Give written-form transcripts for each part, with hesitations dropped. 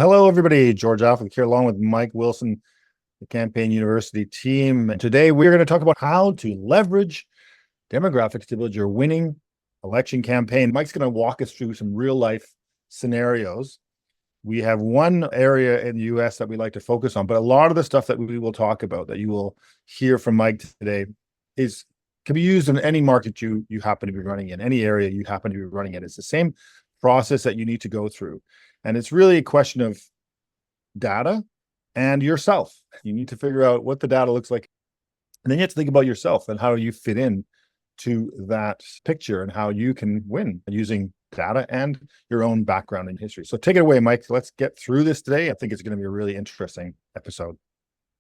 Hello, everybody. George Affleck here, along with Mike Wilson, the Campaign University team. And today we're going to talk about how to leverage demographics to build your winning election campaign. Mike's going to walk us through some real life scenarios. We have one area in the US that we like to focus on, but a lot of the stuff that we will talk about that you will hear from Mike today can be used in any market you happen to be running in, any area you happen to be running in. It's the same process that you need to go through. And it's really a question of data and yourself. You need to figure out what the data looks like. And then you have to think about yourself and how you fit in to that picture and how you can win using data and your own background and history. So take it away, Mike. Let's get through this today. I think it's going to be a really interesting episode.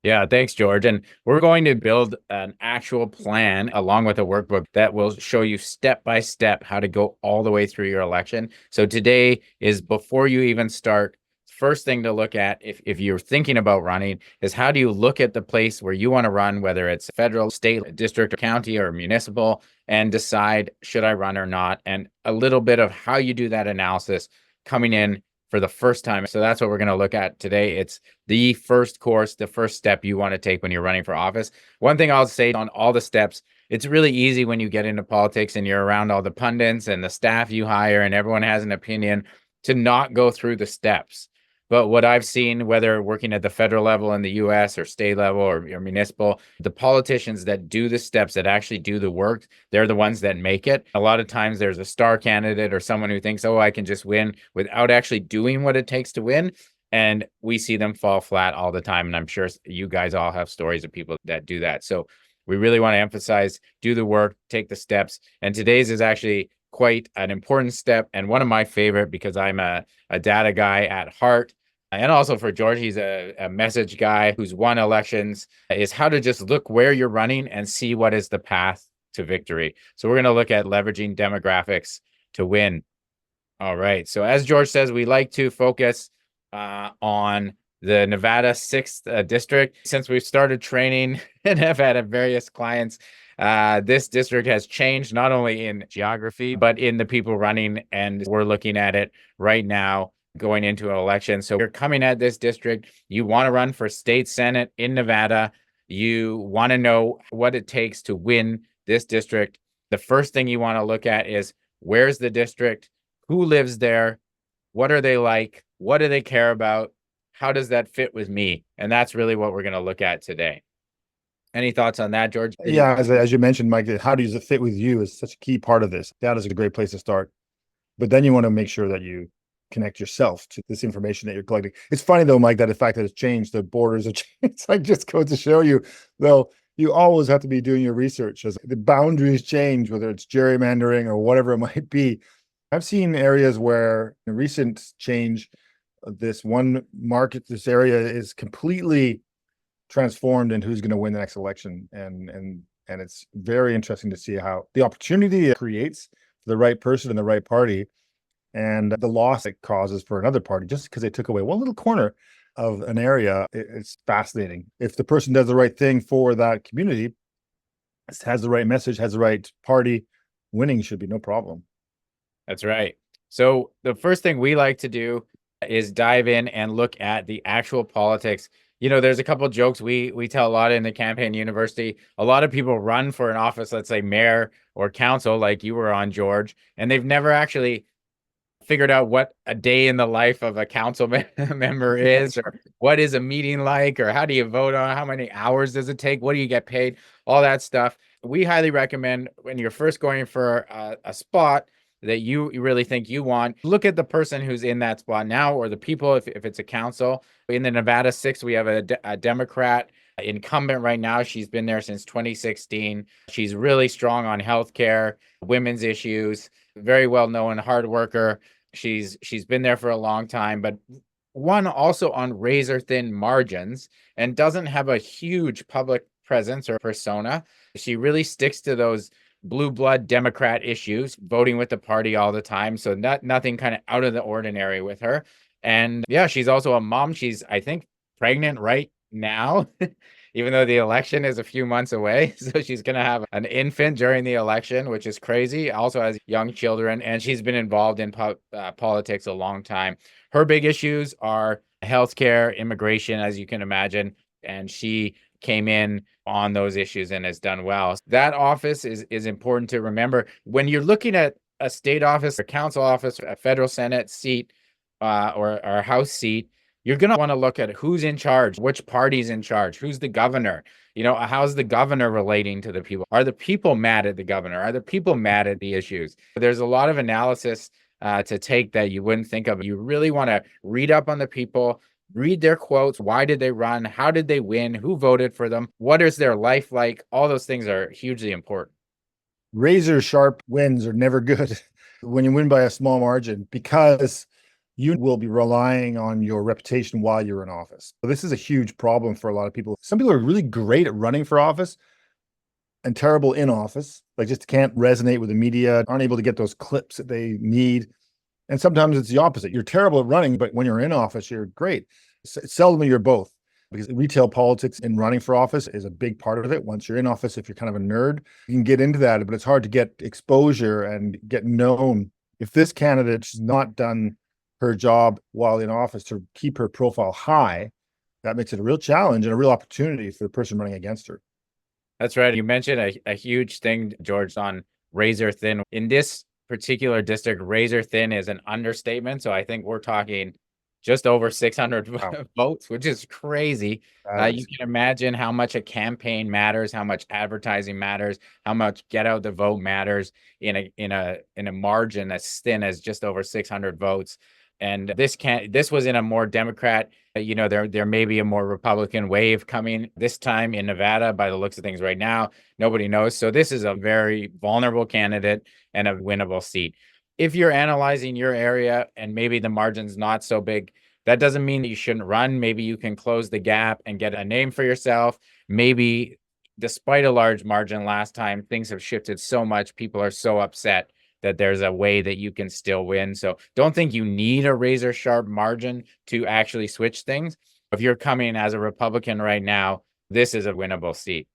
Yeah, thanks, George. And we're going to build an actual plan along with a workbook that will show you step by step how to go all the way through your election. So today is before you even start. First thing to look at if you're thinking about running is how do you look at the place where you want to run, whether it's federal, state, district, or county, or municipal, and decide should I run or not, and a little bit of how you do that analysis coming in for the first time. So that's what we're going to look at today. It's the first course, the first step you want to take when you're running for office. One thing I'll say on all the steps, it's really easy when you get into politics and you're around all the pundits and the staff you hire and everyone has an opinion to not go through the steps. But what I've seen, whether working at the federal level in the US or state level or municipal, the politicians that do the steps, that actually do the work, they're the ones that make it. A lot of times there's a star candidate or someone who thinks, oh, I can just win without actually doing what it takes to win. And we see them fall flat all the time. And I'm sure you guys all have stories of people that do that. So we really want to emphasize, do the work, take the steps. And today's is actually quite an important step and one of my favorite because I'm a data guy at heart. And also for George, he's a message guy who's won elections, is how to just look where you're running and see what is the path to victory. So we're going to look at leveraging demographics to win. All right. So as George says, we like to focus on the Nevada 6th district. Since we've started training and have had various clients, this district has changed not only in geography, but in the people running. And we're looking at it right now going into an election. So you're coming at this district, you want to run for state senate in Nevada, you want to know what it takes to win this district. The first thing you want to look at is where's the district, who lives there, what are they like, what do they care about, how does that fit with me? And that's really what we're going to look at today. Any thoughts on that, George? Yeah, as you mentioned, Mike, how does it fit with you is such a key part of this. That is a great place to start. But then you want to make sure that you connect yourself to this information that you're collecting. It's funny though, Mike, that the fact that it's changed, the borders have changed. It's like just goes to show you, though, you always have to be doing your research as the boundaries change, whether it's gerrymandering or whatever it might be. I've seen areas where the recent change, this one market, this area is completely transformed in who's going to win the next election. And it's very interesting to see how the opportunity it creates for the right person and the right party and the loss it causes for another party just because they took away one little corner of an area. It's fascinating. If the person does the right thing for that community, has the right message, has the right party, winning should be no problem. That's right. So the first thing we like to do is dive in and look at the actual politics. There's a couple of jokes we tell a lot in the Campaign University. A lot of people run for an office, let's say mayor or council, like you were on, George, and they've never actually figured out what a day in the life of a council member is, or what is a meeting like, or how do you vote on, how many hours does it take, what do you get paid, all that stuff. We highly recommend when you're first going for a spot that you really think you want, look at the person who's in that spot now, or the people, if it's a council. In the Nevada 6, we have a Democrat incumbent right now. She's been there since 2016. She's really strong on healthcare, women's issues, very well known, hard worker. She's been there for a long time, but one also on razor thin margins and doesn't have a huge public presence or persona. She really sticks to those blue blood Democrat issues, voting with the party all the time. So nothing kind of out of the ordinary with her. And yeah, she's also a mom. She's, I think, pregnant right now, even though the election is a few months away. So she's going to have an infant during the election, which is crazy. Also has young children, and she's been involved in politics a long time. Her big issues are healthcare, immigration, as you can imagine. And she came in on those issues and has done well. That office is important to remember. When you're looking at a state office, a council office, a federal Senate seat, or a House seat, you're going to want to look at who's in charge, which party's in charge, who's the governor. How's the governor relating to the people? Are the people mad at the governor? Are the people mad at the issues? There's a lot of analysis to take that you wouldn't think of. You really want to read up on the people, read their quotes. Why did they run? How did they win? Who voted for them? What is their life like? All those things are hugely important. Razor sharp wins are never good when you win by a small margin, because you will be relying on your reputation while you're in office. So this is a huge problem for a lot of people. Some people are really great at running for office and terrible in office, like just can't resonate with the media, aren't able to get those clips that they need. And sometimes it's the opposite. You're terrible at running, but when you're in office, you're great. Seldom you're both, because retail politics in running for office is a big part of it. Once you're in office, if you're kind of a nerd, you can get into that, but it's hard to get exposure and get known. If this candidate's not done her job while in office to keep her profile high, that makes it a real challenge and a real opportunity for the person running against her. That's right. You mentioned a huge thing, George, on razor thin. In this particular district, razor thin is an understatement. So I think we're talking just over 600 votes, which is crazy. You can imagine how much a campaign matters, how much advertising matters, how much get out the vote matters in a margin as thin as just over 600 votes. And this was in a more Democrat, there may be a more Republican wave coming this time in Nevada by the looks of things right now. Nobody knows. So this is a very vulnerable candidate and a winnable seat. If you're analyzing your area and maybe the margin's not so big, that doesn't mean that you shouldn't run. Maybe you can close the gap and get a name for yourself. Maybe despite a large margin last time, things have shifted so much. People are so upset that there's a way that you can still win. So don't think you need a razor sharp margin to actually switch things. If you're coming as a Republican right now, this is a winnable seat.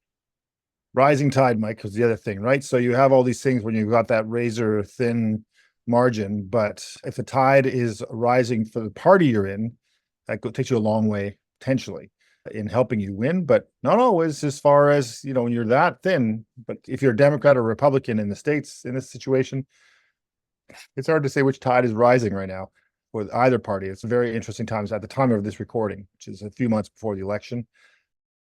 Rising tide, Mike, was the other thing, right? So you have all these things when you've got that razor thin margin, but if the tide is rising for the party you're in, that takes you a long way potentially in helping you win, but not always as far as, when you're that thin. But if you're a Democrat or Republican in the States in this situation, it's hard to say which tide is rising right now with either party. It's very interesting times at the time of this recording, which is a few months before the election.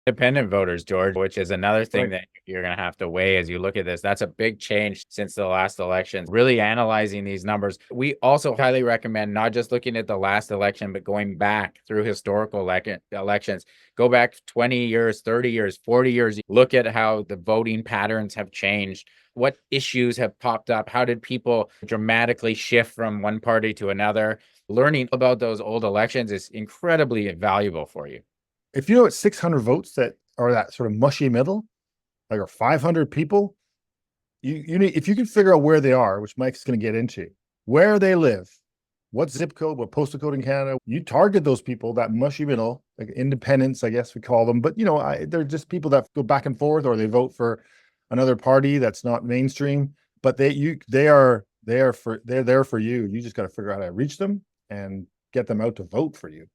Independent voters, George, which is another thing Right. that you're going to have to weigh as you look at this. That's a big change since the last election, really analyzing these numbers. We also highly recommend not just looking at the last election, but going back through historical elections. Go back 20 years, 30 years, 40 years. Look at how the voting patterns have changed. What issues have popped up? How did people dramatically shift from one party to another? Learning about those old elections is incredibly valuable for you. If it's 600 votes that are that sort of mushy middle, like, or 500 people, you need, if you can figure out where they are, which Mike's going to get into, where they live, what zip code, what postal code in Canada, you target those people, that mushy middle, like independents, I guess we call them. But they're just people that go back and forth, or they vote for another party that's not mainstream. But they're there for you. You just got to figure out how to reach them and get them out to vote for you.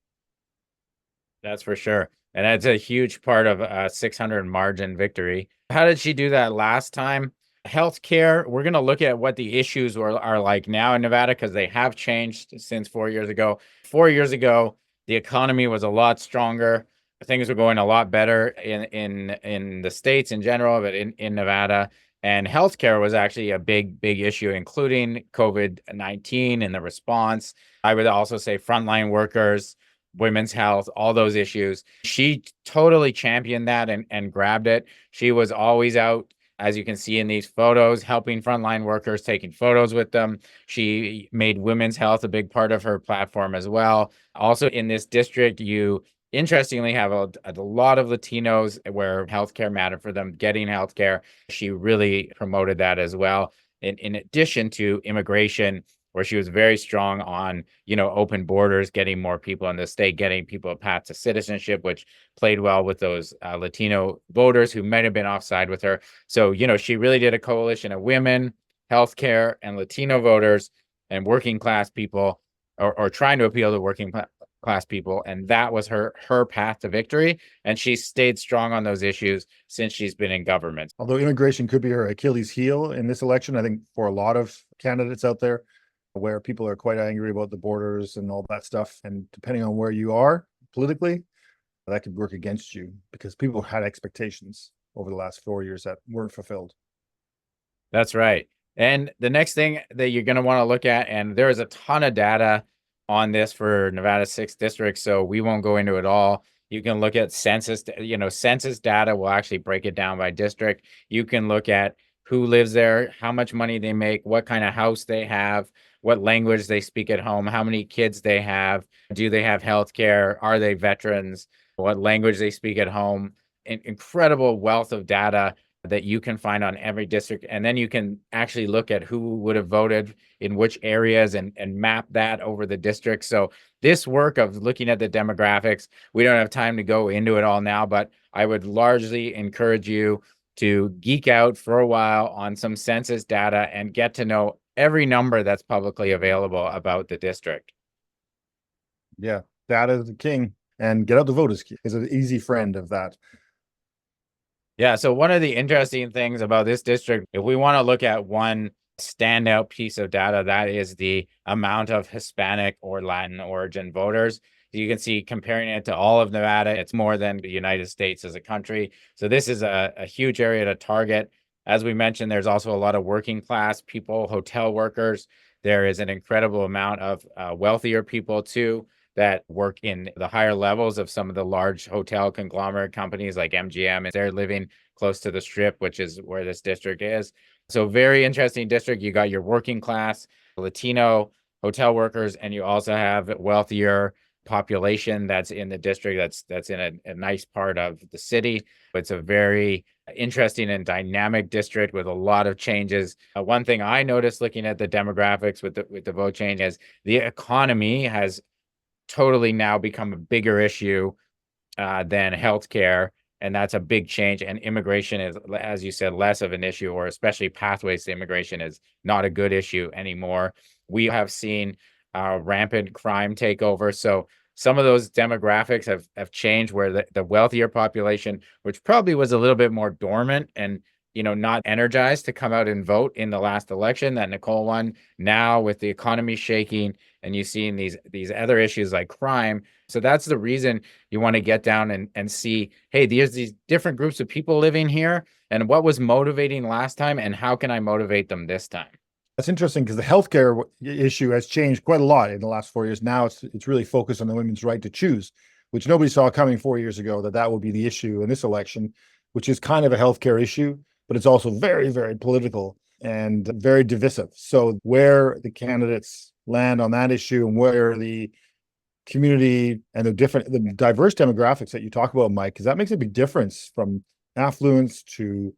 That's for sure. And that's a huge part of a 600 margin victory. How did she do that last time? Healthcare, we're going to look at what the issues are like now in Nevada, because they have changed since 4 years ago. 4 years ago, the economy was a lot stronger. Things were going a lot better in the states in general, but in Nevada. And healthcare was actually a big issue, including COVID-19 and the response. I would also say frontline workers, women's health, all those issues. She totally championed that and grabbed it. She was always out, as you can see in these photos, helping frontline workers, taking photos with them. She made women's health a big part of her platform as well. Also in this district, you interestingly have a lot of Latinos where healthcare mattered for them, getting healthcare. She really promoted that as well. In addition to immigration, where she was very strong on, open borders, getting more people in the state, getting people a path to citizenship, which played well with those Latino voters who might have been offside with her. So, she really did a coalition of women, healthcare, and Latino voters and working class people, or trying to appeal to working class people, and that was her path to victory. And she stayed strong on those issues since she's been in government. Although immigration could be her Achilles heel in this election, I think for a lot of candidates out there, where people are quite angry about the borders and all that stuff, and depending on where you are politically, that could work against you because people had expectations over the last 4 years that weren't fulfilled. That's right. And the next thing that you're going to want to look at, and there is a ton of data on this for Nevada's 6th district, so we won't go into it all. You can look at census, census data will actually break it down by district. You can look at who lives there, how much money they make, what kind of house they have, what language they speak at home, how many kids they have, do they have health care, are they veterans, what language they speak at home. An incredible wealth of data that you can find on every district. And then you can actually look at who would have voted in which areas and map that over the district. So this work of looking at the demographics, we don't have time to go into it all now, but I would largely encourage you to geek out for a while on some census data and get to know every number that's publicly available about the district. Yeah, data is the king, and get out the vote is an easy friend of that. Yeah, so one of the interesting things about this district, if we want to look at one standout piece of data, that is the amount of Hispanic or Latin origin voters. You can see comparing it to all of Nevada, it's more than the United States as a country. So this is a huge area to target. As we mentioned, there's also a lot of working class people, hotel workers. There is an incredible amount of wealthier people too that work in the higher levels of some of the large hotel conglomerate companies like MGM. They're living close to the Strip, which is where this district is. So very interesting district. You got your working class, Latino hotel workers, and you also have wealthier population that's in the district that's in a nice part of the city. It's a very interesting and dynamic district with a lot of changes. One thing I noticed looking at the demographics with the vote change is the economy has totally now become a bigger issue than healthcare. And that's a big change. And immigration is, as you said, less of an issue, or especially pathways to immigration is not a good issue anymore. We have seen rampant crime take over. So some of those demographics have changed, where the wealthier population, which probably was a little bit more dormant and not energized to come out and vote in the last election that Nicole won, now with the economy shaking and you seeing these other issues like crime. So that's the reason you want to get down and see, hey, there's these different groups of people living here, and what was motivating last time, and how can I motivate them this time? That's interesting because the healthcare issue has changed quite a lot in the last 4 years. Now it's really focused on the women's right to choose, which nobody saw coming 4 years ago, that would be the issue in this election, which is kind of a healthcare issue, but it's also very, very political and very divisive. So where the candidates land on that issue, and where the community and the diverse demographics that you talk about, Mike, because that makes a big difference from affluence to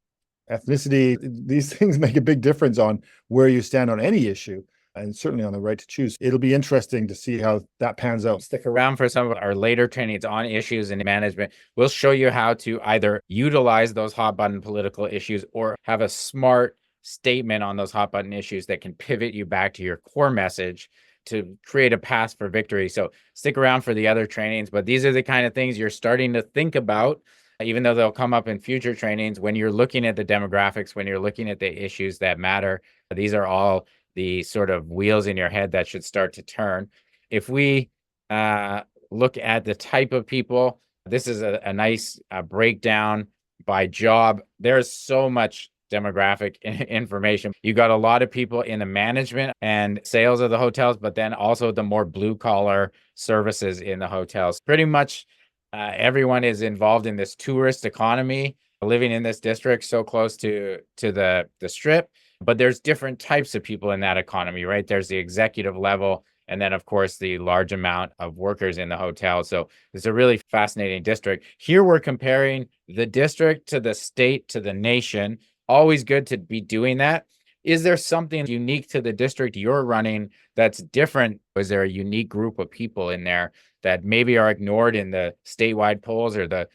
ethnicity. These things make a big difference on where you stand on any issue, and certainly on the right to choose. It'll be interesting to see how that pans out. Stick around for some of our later trainings on issues in management. We'll show you how to either utilize those hot button political issues or have a smart statement on those hot button issues that can pivot you back to your core message to create a path for victory. So stick around for the other trainings, but these are the kind of things you're starting to think about, even though they'll come up in future trainings. When you're looking at the demographics, when you're looking at the issues that matter, these are all the sort of wheels in your head that should start to turn. If we look at the type of people, this is a nice breakdown by job. There's so much demographic information. You got a lot of people in the management and sales of the hotels, but then also the more blue collar services in the hotels. Pretty much everyone is involved in this tourist economy, living in this district so close to the Strip. But there's different types of people in that economy, right? There's the executive level, and then, of course, the large amount of workers in the hotel. So it's a really fascinating district. Here we're comparing the district to the state to the nation. Always good to be doing that. Is there something unique to the district you're running that's different? Is there a unique group of people in there that maybe are ignored in the statewide polls or the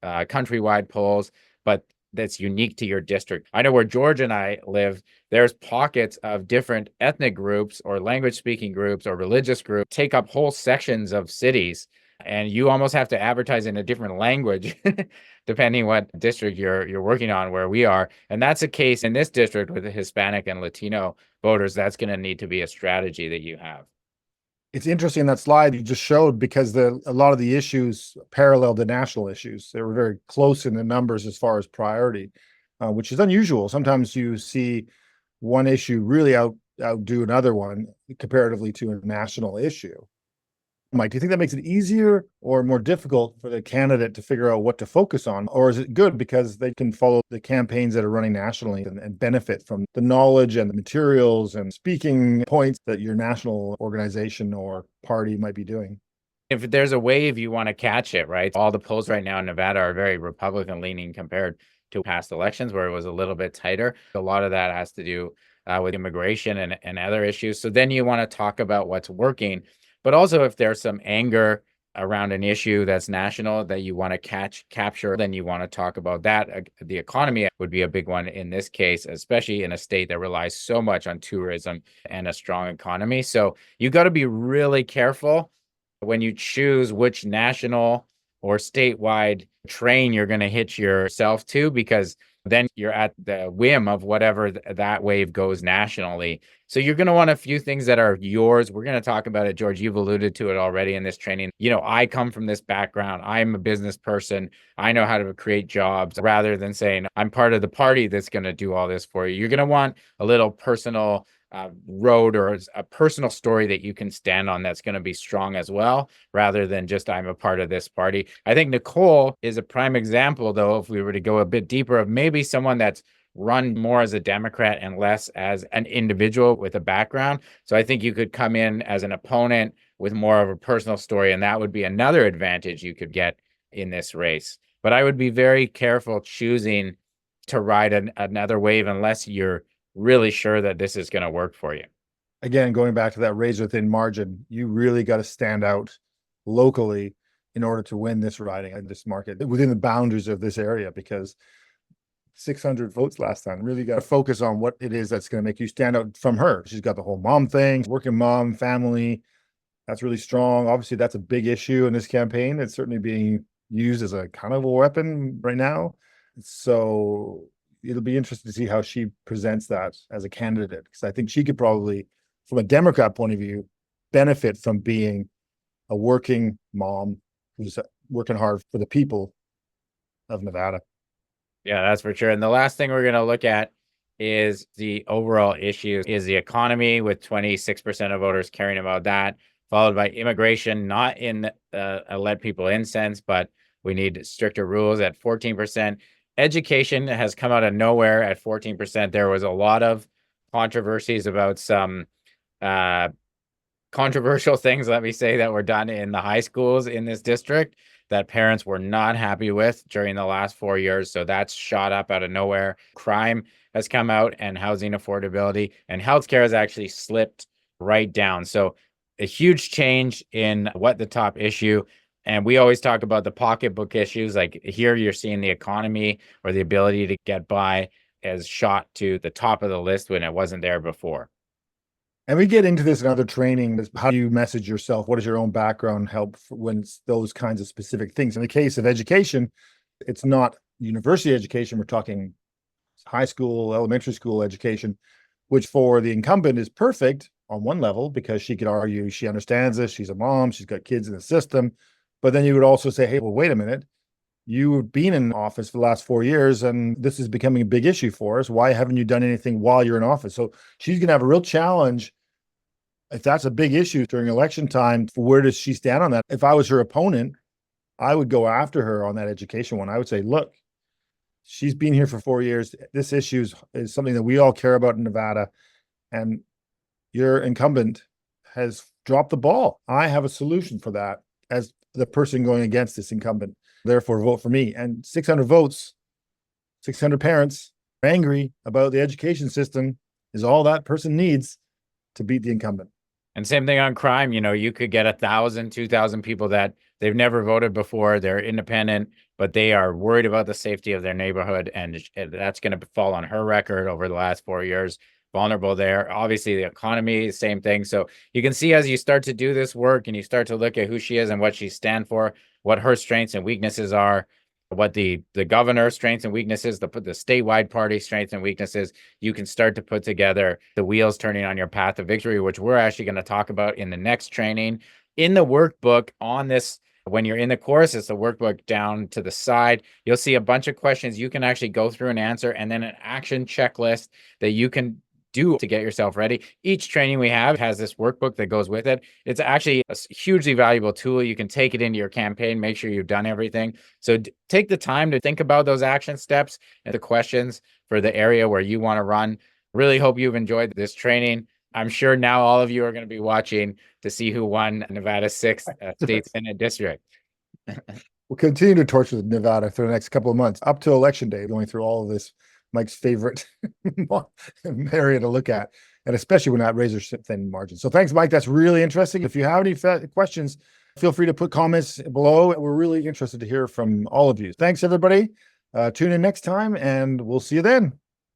countrywide polls, but that's unique to your district. I know where George and I live, there's pockets of different ethnic groups or language speaking groups or religious groups take up whole sections of cities. And you almost have to advertise in a different language, depending what district you're working on, where we are. And that's a case in this district with the Hispanic and Latino voters. That's going to need to be a strategy that you have. It's interesting that slide you just showed because a lot of the issues parallel the national issues. They were very close in the numbers as far as priority, which is unusual. Sometimes you see one issue really outdo another one comparatively to a national issue. Mike, do you think that makes it easier or more difficult for the candidate to figure out what to focus on? Or is it good because they can follow the campaigns that are running nationally and benefit from the knowledge and the materials and speaking points that your national organization or party might be doing? If there's a wave, you want to catch it, right? All the polls right now in Nevada are very Republican leaning compared to past elections where it was a little bit tighter. A lot of that has to do with immigration and other issues. So then you want to talk about what's working. But also, if there's some anger around an issue that's national that you want to capture, then you want to talk about that. The economy would be a big one in this case, especially in a state that relies so much on tourism and a strong economy. So you got to be really careful when you choose which national or statewide train you're going to hitch yourself to, because then you're at the whim of whatever that wave goes nationally. So you're going to want a few things that are yours. We're going to talk about it, George. You've alluded to it already in this training. I come from this background. I'm a business person. I know how to create jobs, rather than saying I'm part of the party that's going to do all this for you. You're going to want a little personal road or a personal story that you can stand on that's going to be strong as well, rather than just I'm a part of this party. I think Nicole is a prime example, though, if we were to go a bit deeper, of maybe someone that's run more as a Democrat and less as an individual with a background. So I think you could come in as an opponent with more of a personal story, and that would be another advantage you could get in this race. But I would be very careful choosing to ride another wave unless you're really sure that this is going to work for you. Again, going back to that razor thin margin, you really got to stand out locally in order to win this riding in this market within the boundaries of this area, because 600 votes last time. Really got to focus on what it is that's going to make you stand out from her. She's got the whole mom thing, working mom, family. That's really strong. Obviously, that's a big issue in this campaign. It's certainly being used as a kind of a weapon right now. So it'll be interesting to see how she presents that as a candidate, because I think she could probably, from a Democrat point of view, benefit from being a working mom who's working hard for the people of Nevada. Yeah, that's for sure. And the last thing we're going to look at is the overall issue is the economy, with 26% of voters caring about that, followed by immigration, not in a let people in sense, but we need stricter rules at 14%. Education has come out of nowhere at 14%. There was a lot of controversies about some controversial things, let me say, that were done in the high schools in this district that parents were not happy with during the last 4 years. So that's shot up out of nowhere. Crime has come out, and housing affordability, and healthcare has actually slipped right down. So a huge change in what the top issue. And we always talk about the pocketbook issues. Like here, you're seeing the economy or the ability to get by as shot to the top of the list when it wasn't there before. And we get into this in other training. How do you message yourself? What does your own background help when it's those kinds of specific things? In the case of education, it's not university education. We're talking high school, elementary school education, which for the incumbent is perfect on one level, because she could argue she understands this. She's a mom. She's got kids in the system. But then you would also say, hey, well, wait a minute. You've been in office for the last 4 years, and this is becoming a big issue for us. Why haven't you done anything while you're in office? So she's going to have a real challenge. If that's a big issue during election time, where does she stand on that? If I was her opponent, I would go after her on that education one. I would say, look, she's been here for 4 years. This issue is something that we all care about in Nevada. And your incumbent has dropped the ball. I have a solution for that as the person going against this incumbent. Therefore, vote for me. And 600 votes, 600 parents angry about the education system is all that person needs to beat the incumbent. And same thing on crime. You could get 1,000, 2,000 people that they've never voted before. They're independent, but they are worried about the safety of their neighborhood. And that's going to fall on her record over the last 4 years. Vulnerable there. Obviously, the economy, same thing. So you can see as you start to do this work and you start to look at who she is and what she stands for, what her strengths and weaknesses are, what the governor's strengths and weaknesses, the statewide party strengths and weaknesses, you can start to put together the wheels turning on your path to victory, which we're actually going to talk about in the next training. In the workbook on this, when you're in the course, it's the workbook down to the side. You'll see a bunch of questions you can actually go through and answer, and then an action checklist that you can do to get yourself ready. Each training we have has this workbook that goes with it. It's actually a hugely valuable tool. You can take it into your campaign, make sure you've done everything. So take the time to think about those action steps and the questions for the area where you want to run. Really hope you've enjoyed this training. I'm sure now all of you are going to be watching to see who won Nevada's 6th state Senate district. We'll continue to torture Nevada for the next couple of months up to election day, going through all of this. Mike's favorite area to look at, and especially when that razor thin margin. So thanks, Mike. That's really interesting. If you have any questions, feel free to put comments below. We're really interested to hear from all of you. Thanks, everybody. Tune in next time, and we'll see you then.